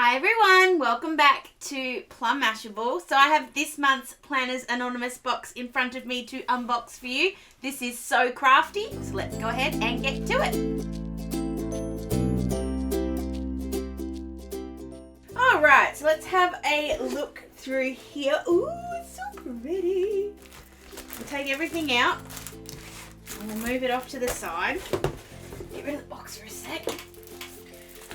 Hi everyone, welcome back to Plum Mashable. So I have this month's Planner's Anonymous box in front of me to unbox for you. This is so crafty, so let's go ahead and get to it. Alright, so let's have a look through here. Ooh, it's so pretty. We'll take everything out and we'll move it off to the side. Get rid of the box for a sec.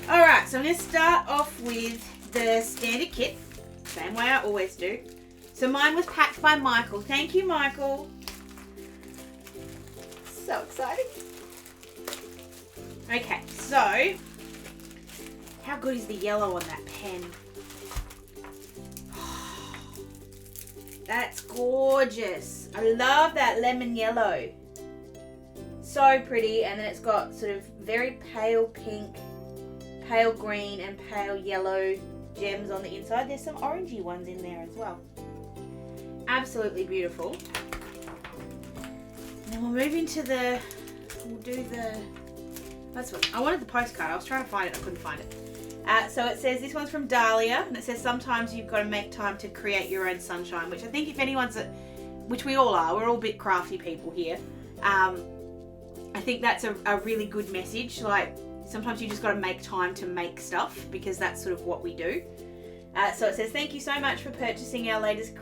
Alright, so I'm going to start off with the standard kit, same way I always do. So mine was packed by Michael. Thank you, Michael. So exciting. Okay, so how good is the yellow on that pen? That's gorgeous. I love that lemon yellow. So pretty, and then it's got sort of very pale pink, pale green and pale yellow gems on the inside. There's some orangey ones in there as well. Absolutely beautiful. And then we'll move into that's what, I wanted the postcard. I was trying to find it, I couldn't find it. So it says, this one's from Dahlia, and it says sometimes you've got to make time to create your own sunshine, which I think if anyone's, which we all are, we're all a bit crafty people here. I think that's a really good message. Like, sometimes you just got to make time to make stuff, because that's sort of what we do. So it says, thank you so much for purchasing our latest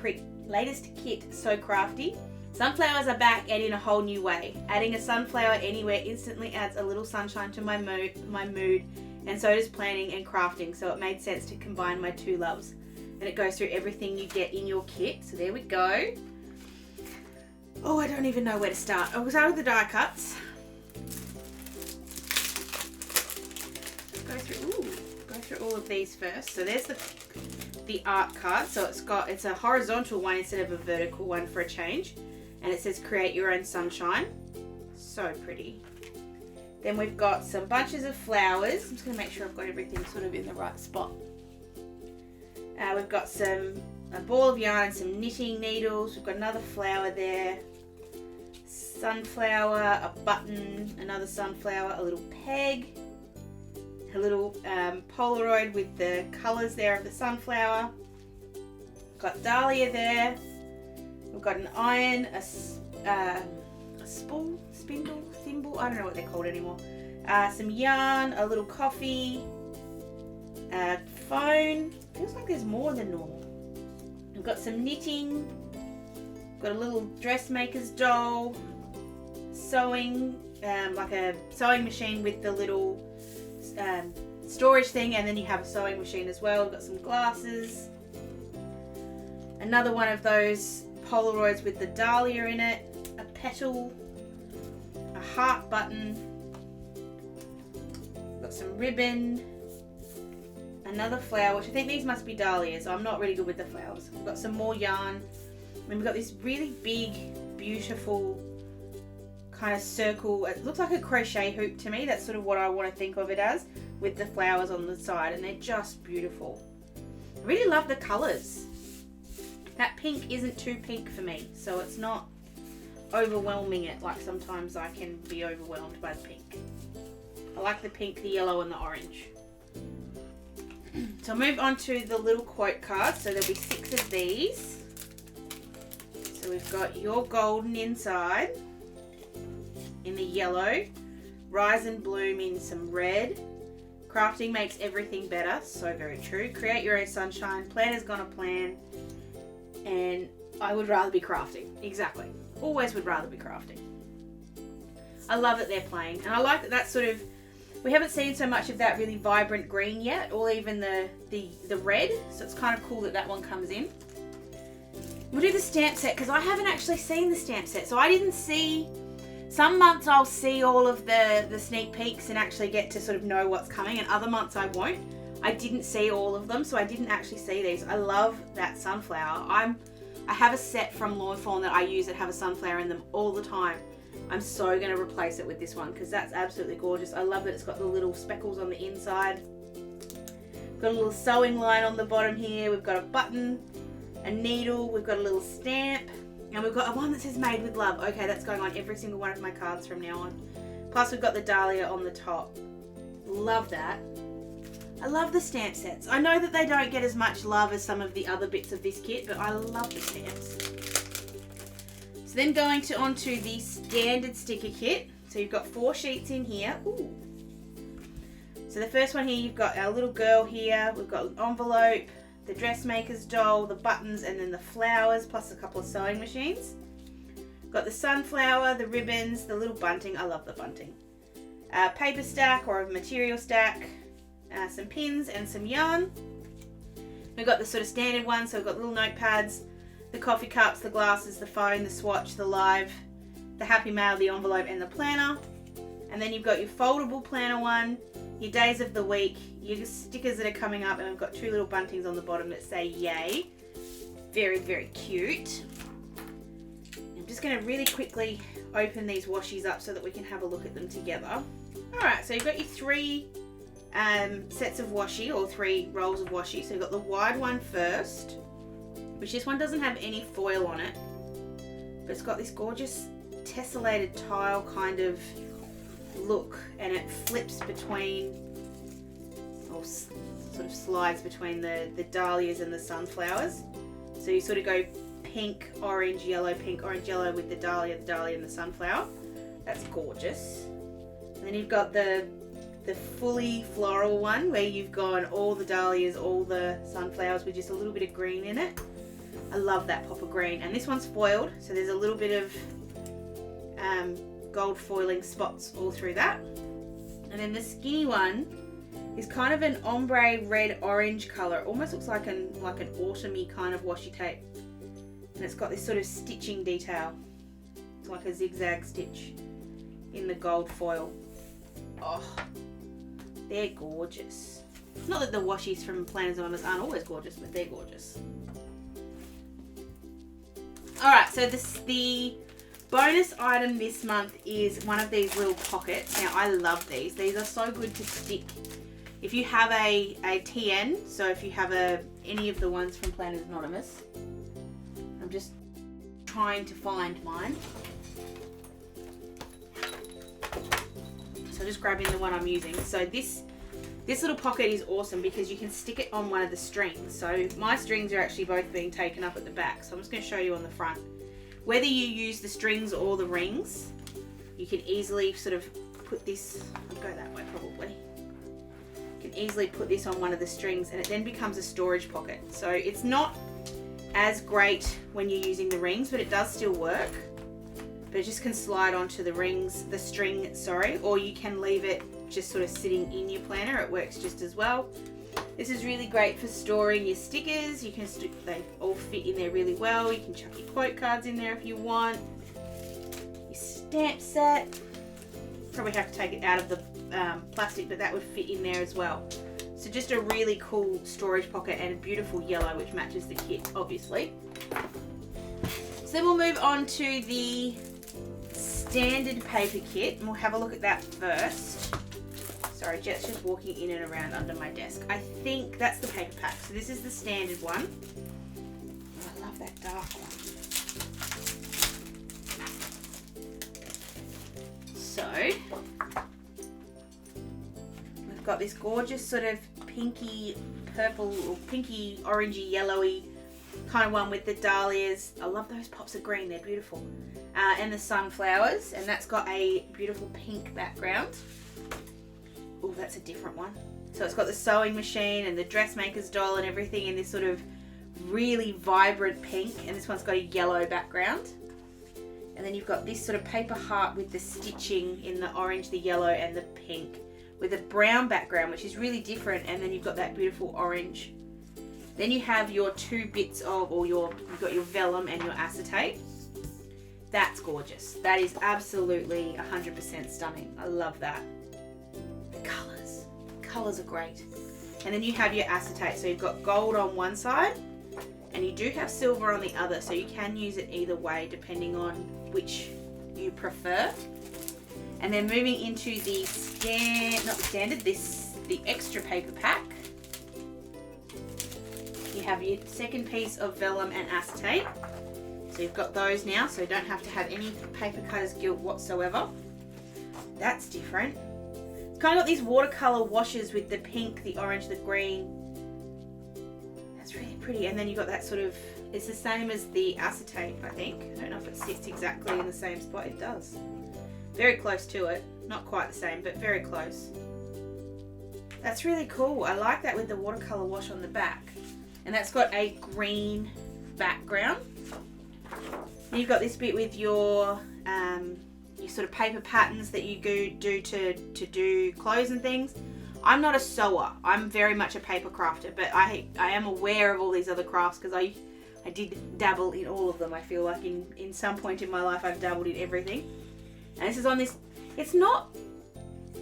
kit, So Crafty. Sunflowers are back and in a whole new way. Adding a sunflower anywhere instantly adds a little sunshine to my mood, and so does planning and crafting. So it made sense to combine my two loves. And it goes through everything you get in your kit. So there we go. Oh, I don't even know where to start. I'll start with the die cuts. Go through all of these first. So there's the art card. So it's a horizontal one instead of a vertical one for a change, and it says create your own sunshine. So pretty. Then we've got some bunches of flowers. I'm just going to make sure I've got everything sort of in the right spot. We've got a ball of yarn and some knitting needles. We've got another flower there, sunflower, a button, another sunflower, a little peg, a little Polaroid with the colours there of the sunflower. Got Dahlia there. We've got an iron, a spool, spindle, thimble, I don't know what they're called anymore. Some yarn, a little coffee, a phone. Feels like there's more than normal. We've got some knitting. Got a little dressmaker's doll, sewing, like a sewing machine with the little storage thing, and then you have a sewing machine as well. We've got some glasses, another one of those Polaroids with the dahlia in it, a petal, a heart button, got some ribbon, another flower, which I think these must be dahlias. I'm not really good with the flowers. We've got some more yarn, and we've got this really big, beautiful kind of circle. It looks like a crochet hoop to me. That's sort of what I want to think of it as, with the flowers on the side, and they're just beautiful. I really love the colours. That pink isn't too pink for me, so it's not overwhelming it like sometimes I can be overwhelmed by the pink. I like the pink, the yellow and the orange. So I'll move on to the little quote cards. So there'll be 6 of these. So we've got your golden inside in the yellow, rise and bloom in some red, crafting makes everything better, so very true, create your own sunshine, planner's gonna plan, and I would rather be crafting. Exactly. Always would rather be crafting. I love that they're playing, and I like that that's sort of, we haven't seen so much of that really vibrant green yet, or even the red, so it's kind of cool that that one comes in. We'll do the stamp set, because I haven't actually seen the stamp set, so I didn't see. Some months I'll see all of the sneak peeks and actually get to sort of know what's coming, and other months I won't. I didn't see all of them, so I didn't actually see these. I love that sunflower. I have a set from Lawn Fawn that I use that have a sunflower in them all the time. I'm so going to replace it with this one because that's absolutely gorgeous. I love that it's got the little speckles on the inside. Got a little sewing line on the bottom here. We've got a button, a needle, we've got a little stamp, and we've got one that says made with love. Okay, that's going on every single one of my cards from now on. Plus we've got the dahlia on the top. Love that. I love the stamp sets. I know that they don't get as much love as some of the other bits of this kit, but I love the stamps. So then going onto the standard sticker kit. So you've got 4 sheets in here. Ooh. So the first one here, you've got our little girl here. We've got an envelope, the dressmaker's doll, the buttons, and then the flowers, plus a couple of sewing machines. Got the sunflower, the ribbons, the little bunting. I love the bunting. Paper stack or a material stack. Some pins and some yarn. We've got the sort of standard ones, so we've got little notepads, the coffee cups, the glasses, the phone, the swatch, the live, the happy mail, the envelope, and the planner. And then you've got your foldable planner one, your days of the week, your stickers that are coming up, and we've got 2 little buntings on the bottom that say yay. Very, very cute. I'm just going to really quickly open these washies up so that we can have a look at them together. Alright, so you've got your 3 sets of washi, or 3 rolls of washi. So you've got the wide one first, which this one doesn't have any foil on it, but it's got this gorgeous tessellated tile kind of look, and it flips between, or sort of slides between the dahlias and the sunflowers. So you sort of go pink, orange, yellow, pink, orange, yellow with the dahlia and the sunflower. That's gorgeous. And then you've got the fully floral one where you've gone all the dahlias, all the sunflowers with just a little bit of green in it. I love that pop of green. And this one's foiled, so there's a little bit of gold foiling spots all through that. And then the skinny one is kind of an ombre red orange colour. It almost looks like an autumny kind of washi tape. And it's got this sort of stitching detail. It's like a zigzag stitch in the gold foil. Oh, they're gorgeous. Not that the washies from Planners Anonymous aren't always gorgeous, but they're gorgeous. Alright, so the bonus item this month is one of these little pockets. Now, I love these. These are so good to stick. If you have a TN, so if you have any of the ones from Planners Anonymous, I'm just trying to find mine. So just grabbing the one I'm using. So this little pocket is awesome because you can stick it on one of the strings. So my strings are actually both being taken up at the back. So I'm just going to show you on the front. Whether you use the strings or the rings, you can easily sort of put this, I'll go that way probably. You can easily put this on one of the strings and it then becomes a storage pocket. So it's not as great when you're using the rings, but it does still work. But it just can slide onto the string, or you can leave it just sort of sitting in your planner. It works just as well. This is really great for storing your stickers. They all fit in there really well. You can chuck your quote cards in there if you want. Your stamp set. Probably have to take it out of the plastic, but that would fit in there as well. So just a really cool storage pocket and a beautiful yellow which matches the kit, obviously. So then we'll move on to the standard paper kit and we'll have a look at that first. Sorry, Jet's just walking in and around under my desk. I think that's the paper pack. So this is the standard one. Oh, I love that dark one. So we've got this gorgeous sort of pinky purple or pinky orangey yellowy kind of one with the dahlias. I love those pops of green, they're beautiful. And the sunflowers, and that's got a beautiful pink background. Oh, that's a different one. So it's got the sewing machine and the dressmaker's doll and everything in this sort of really vibrant pink, and this one's got a yellow background. And then you've got this sort of paper heart with the stitching in the orange, the yellow and the pink with a brown background, which is really different, and then you've got that beautiful orange. Then you have your 2 bits of, you've got your vellum and your acetate. That's gorgeous. That is absolutely 100% stunning. I love that. Colours are great. And then you have your acetate, so you've got gold on one side and you do have silver on the other, so you can use it either way depending on which you prefer. And then moving into the the extra paper pack, you have your second piece of vellum and acetate. So you've got those now, so you don't have to have any paper cutter's guilt whatsoever. That's different. kind of got these watercolor washes with the pink, the orange, the green. That's really pretty. And then you got that sort of, it's the same as the acetate, I think. I don't know if it sits exactly in the same spot. It does. Very close to it. Not quite the same, but very close. That's really cool. I like that with the watercolor wash on the back. And that's got a green background. And you've got this bit with your sort of paper patterns that you do to do clothes and things. I'm not a sewer. I'm very much a paper crafter, but I am aware of all these other crafts because I did dabble in all of them. I feel like in some point in my life I've dabbled in everything. And this is on this, it's not,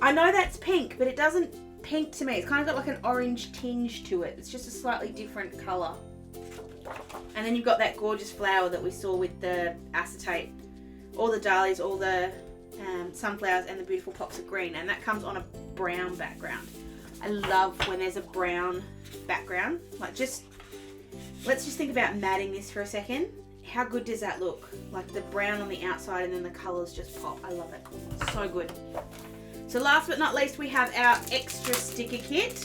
I know that's pink, but it doesn't pink to me. It's kind of got like an orange tinge to it. It's just a slightly different colour. And then you've got that gorgeous flower that we saw with the acetate. All the dahlias, all the sunflowers and the beautiful pops of green. And that comes on a brown background. I love when there's a brown background. Like let's just think about matting this for a second. How good does that look? Like the brown on the outside and then the colours just pop. I love it. So good. So last but not least, we have our extra sticker kit.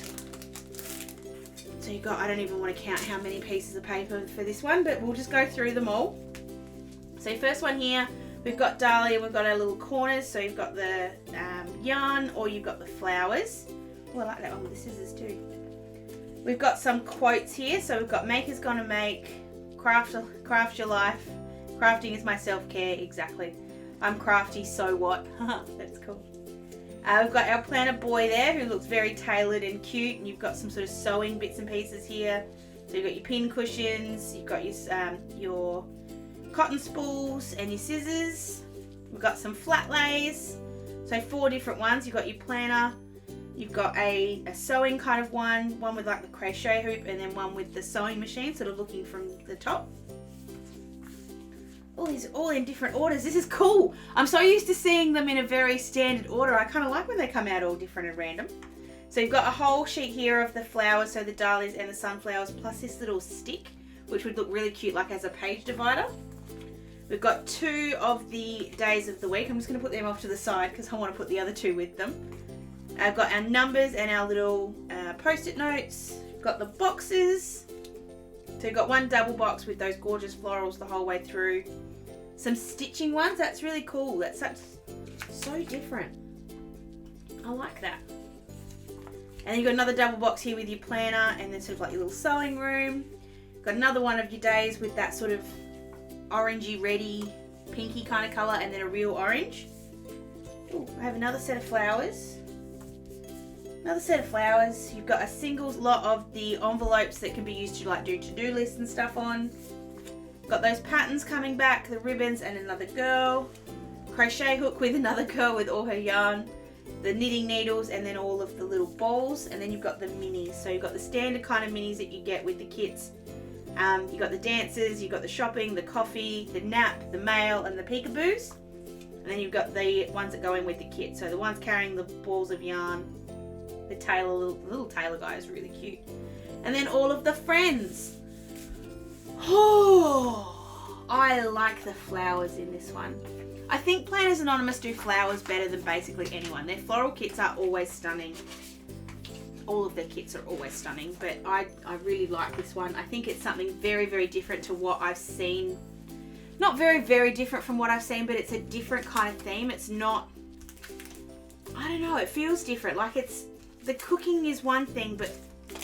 So you've got, I don't even want to count how many pieces of paper for this one, but we'll just go through them all. So first one here, we've got dahlia, we've got our little corners. So you've got the yarn or you've got the flowers. Oh, I like that one with the scissors too. We've got some quotes here. So we've got Maker's Gonna Make, Craft Your Life, Crafting is my self-care, exactly. I'm crafty, so what? That's cool. We've got our planner boy there who looks very tailored and cute, and you've got some sort of sewing bits and pieces here. So you've got your pin cushions, you've got your cotton spools and your scissors. We've got some flat lays, so 4 different ones. You've got your planner, you've got a sewing kind of one with like the crochet hoop, and then one with the sewing machine, sort of looking from the top. All these all in different orders. This is cool. I'm so used to seeing them in a very standard order. I kind of like when they come out all different and random. So you've got a whole sheet here of the flowers, so the dahlias and the sunflowers, plus this little stick, which would look really cute like as a page divider. We've got 2 of the days of the week. I'm just going to put them off to the side because I want to put the other 2 with them. I've got our numbers and our little post-it notes. We've got the boxes. So you've got one double box with those gorgeous florals the whole way through. Some stitching ones. That's really cool. That's so different. I like that. And then you've got another double box here with your planner and then sort of like your little sewing room. Got another one of your days with that sort of orangey, reddy, pinky kind of colour and then a real orange. Ooh, I have another set of flowers. Another set of flowers. You've got a single lot of the envelopes that can be used to like do to-do lists and stuff on. Got those patterns coming back, the ribbons and another girl. Crochet hook with another girl with all her yarn. The knitting needles and then all of the little balls. And then you've got the minis. So you've got the standard kind of minis that you get with the kits. You've got the dancers, you've got the shopping, the coffee, the nap, the mail and the peekaboos. And then you've got the ones that go in with the kit. So the ones carrying the balls of yarn. The little tailor guy is really cute. And then all of the friends. Oh, I like the flowers in this one. I think Planners Anonymous do flowers better than basically anyone. Their floral kits are always stunning. All of their kits are always stunning, but I really like this one. I think it's something very, very different to what I've seen. Not very, very different from what I've seen, but it's a different kind of theme. It's not, I don't know, it feels different. Like the cooking is one thing, but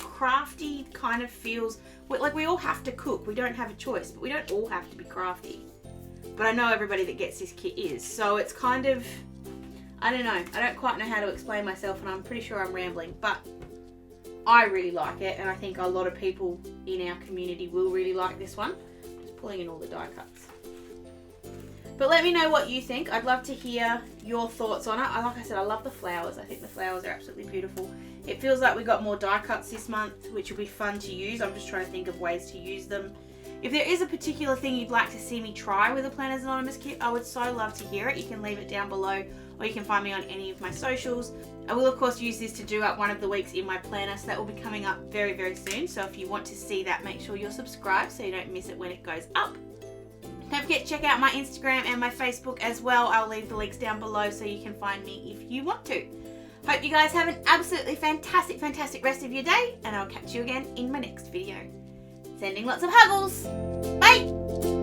crafty kind of feels like we all have to cook. We don't have a choice, but we don't all have to be crafty. But I know everybody that gets this kit is. So it's kind of, I don't know. I don't quite know how to explain myself and I'm pretty sure I'm rambling, but I really like it and I think a lot of people in our community will really like this one. Just pulling in all the die cuts. But let me know what you think. I'd love to hear your thoughts on it. Like I said, I love the flowers. I think the flowers are absolutely beautiful. It feels like we got more die cuts this month, which will be fun to use. I'm just trying to think of ways to use them. If there is a particular thing you'd like to see me try with a Planners Anonymous kit, I would so love to hear it. You can leave it down below or you can find me on any of my socials. I will of course use this to do up one of the weeks in my planner, so that will be coming up very, very soon. So if you want to see that, make sure you're subscribed so you don't miss it when it goes up. Don't forget to check out my Instagram and my Facebook as well. I'll leave the links down below so you can find me if you want to. Hope you guys have an absolutely fantastic, fantastic rest of your day, and I'll catch you again in my next video. Sending lots of huggles. Bye!